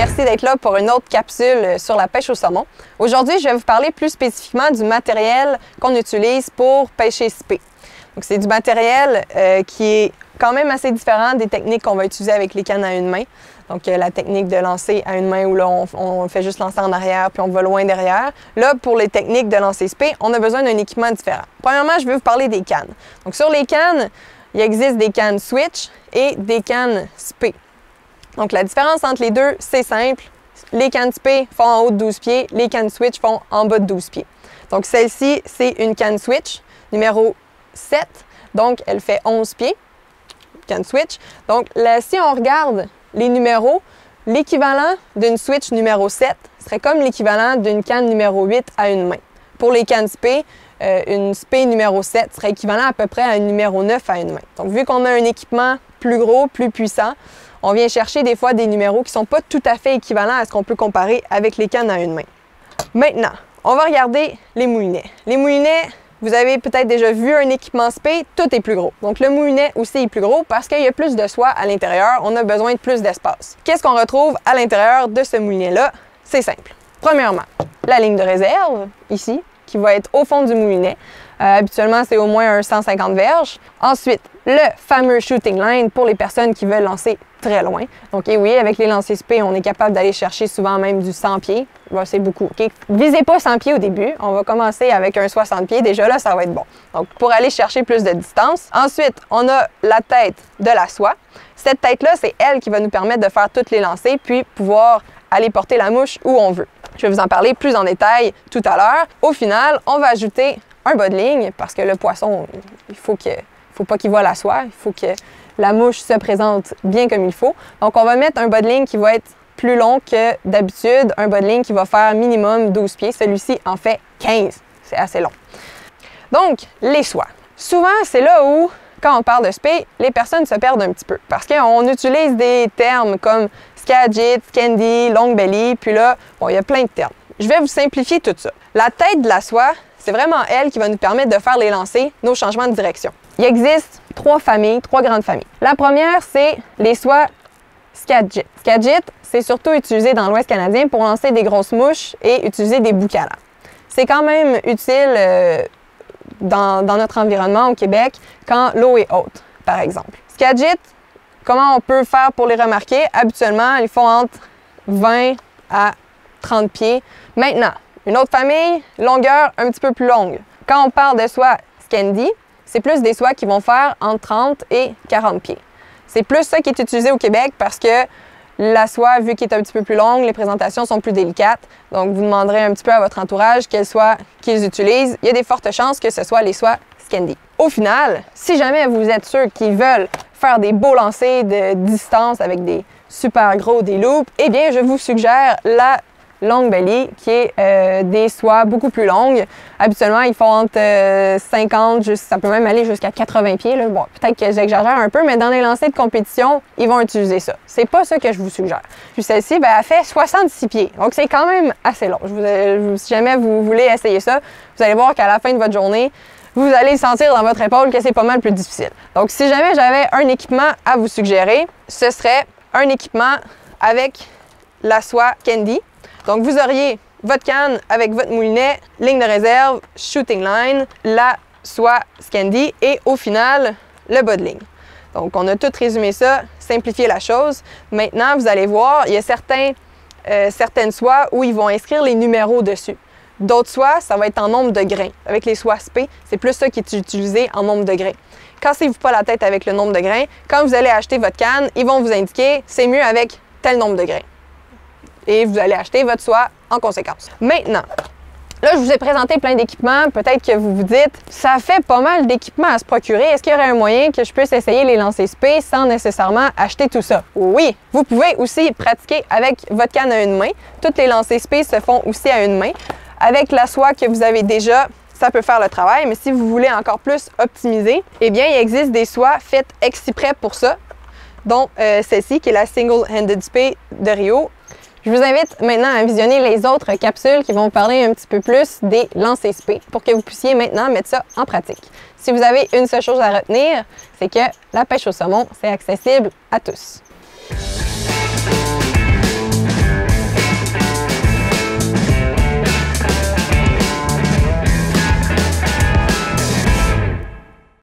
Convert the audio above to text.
merci d'être là pour une autre capsule sur la pêche au saumon. Aujourd'hui, je vais vous parler plus spécifiquement du matériel qu'on utilise pour pêcher spé. Donc, c'est du matériel qui est quand même assez différent des techniques qu'on va utiliser avec les cannes à une main. Donc, la technique de lancer à une main où là, on fait juste lancer en arrière puis on va loin derrière. Là, pour les techniques de lancer spé, on a besoin d'un équipement différent. Premièrement, je vais vous parler des cannes. Donc, sur les cannes, il existe des cannes switch et des cannes spé. Donc, la différence entre les deux, c'est simple. Les cannes spé font en haut de 12 pieds, les cannes switch font en bas de 12 pieds. Donc, celle-ci, c'est une canne switch numéro 7. Donc, elle fait 11 pieds, canne switch. Donc, là, si on regarde les numéros, l'équivalent d'une switch numéro 7 serait comme l'équivalent d'une canne numéro 8 à une main. Pour les cannes spé, une spé numéro 7 serait équivalent à peu près à une numéro 9 à une main. Donc, vu qu'on a un équipement plus gros, plus puissant, on vient chercher des fois des numéros qui ne sont pas tout à fait équivalents à ce qu'on peut comparer avec les cannes à une main. Maintenant, on va regarder les moulinets. Les moulinets, vous avez peut-être déjà vu un équipement spé, tout est plus gros. Donc, le moulinet aussi est plus gros parce qu'il y a plus de soie à l'intérieur, on a besoin de plus d'espace. Qu'est-ce qu'on retrouve à l'intérieur de ce moulinet-là? C'est simple. Premièrement, la ligne de réserve, ici, qui va être au fond du moulinet. Habituellement, c'est au moins un 150 verges. Ensuite, le fameux shooting line pour les personnes qui veulent lancer très loin. Donc, et oui, avec les lancers spé, on est capable d'aller chercher souvent même du 100 pieds. Bon, c'est beaucoup. Okay? Visez pas 100 pieds au début. On va commencer avec un 60 pieds. Déjà là, ça va être bon. Donc, pour aller chercher plus de distance. Ensuite, on a la tête de la soie. Cette tête-là, c'est elle qui va nous permettre de faire toutes les lancers puis pouvoir aller porter la mouche où on veut. Je vais vous en parler plus en détail tout à l'heure. Au final, on va ajouter un bas de ligne parce que le poisson, il faut pas qu'il voie la soie. Il faut que la mouche se présente bien comme il faut. Donc, on va mettre un bas de ligne qui va être plus long que d'habitude. Un bas de ligne qui va faire minimum 12 pieds. Celui-ci en fait 15. C'est assez long. Donc, les soies. Souvent, c'est là où, quand on parle de spé, les personnes se perdent un petit peu. Parce qu'on utilise des termes comme Skagit, Skendi, Long Belly, puis là, bon, il y a plein de termes. Je vais vous simplifier tout ça. La tête de la soie, c'est vraiment elle qui va nous permettre de faire les lancers, nos changements de direction. Il existe trois grandes familles. La première, c'est les soies Skagit. Skagit, c'est surtout utilisé dans l'Ouest canadien pour lancer des grosses mouches et utiliser des boucala. C'est quand même utile dans notre environnement au Québec quand l'eau est haute, par exemple. Skagit, comment on peut faire pour les remarquer? Habituellement, ils font entre 20 à 30 pieds. Maintenant, une autre famille, longueur un petit peu plus longue. Quand on parle de soie Skendi, c'est plus des soies qui vont faire entre 30 et 40 pieds. C'est plus ça qui est utilisé au Québec parce que la soie, vu qu'elle est un petit peu plus longue, les présentations sont plus délicates. Donc, vous demanderez un petit peu à votre entourage quelle soie qu'ils utilisent. Il y a des fortes chances que ce soit les soies Skendi. Au final, si jamais vous êtes ceux qui veulent faire des beaux lancers de distance avec des super gros des loops, eh bien, je vous suggère la Long Belly, qui est des soies beaucoup plus longues. Habituellement, ils font entre 50, ça peut même aller jusqu'à 80 pieds. Là. Bon, peut-être que j'exagère un peu, mais dans les lancers de compétition, ils vont utiliser ça. C'est pas ça que je vous suggère. Puis celle-ci, ben, elle fait 66 pieds. Donc, c'est quand même assez long. Si jamais vous voulez essayer ça, vous allez voir qu'à la fin de votre journée, vous allez sentir dans votre épaule que c'est pas mal plus difficile. Donc, si jamais j'avais un équipement à vous suggérer, ce serait un équipement avec la soie Skendi. Donc, vous auriez votre canne avec votre moulinet, ligne de réserve, shooting line, la soie Skendi et au final, le bas de ligne. Donc, on a tout résumé ça, simplifié la chose. Maintenant, vous allez voir, il y a certaines soies où ils vont inscrire les numéros dessus. D'autres soies, ça va être en nombre de grains. Avec les soies spé, c'est plus ça qui est utilisé en nombre de grains. Cassez-vous pas la tête avec le nombre de grains. Quand vous allez acheter votre canne, ils vont vous indiquer c'est mieux avec tel nombre de grains. Et vous allez acheter votre soie en conséquence. Maintenant, là, je vous ai présenté plein d'équipements. Peut-être que vous vous dites, ça fait pas mal d'équipements à se procurer. Est-ce qu'il y aurait un moyen que je puisse essayer les lancers spé sans nécessairement acheter tout ça? Oui! Vous pouvez aussi pratiquer avec votre canne à une main. Toutes les lancers spé se font aussi à une main. Avec la soie que vous avez déjà, ça peut faire le travail. Mais si vous voulez encore plus optimiser, eh bien, il existe des soies faites exprès pour ça, dont celle-ci qui est la Single Handed Spé de Rio. Je vous invite maintenant à visionner les autres capsules qui vont vous parler un petit peu plus des lancers spé pour que vous puissiez maintenant mettre ça en pratique. Si vous avez une seule chose à retenir, c'est que la pêche au saumon, c'est accessible à tous.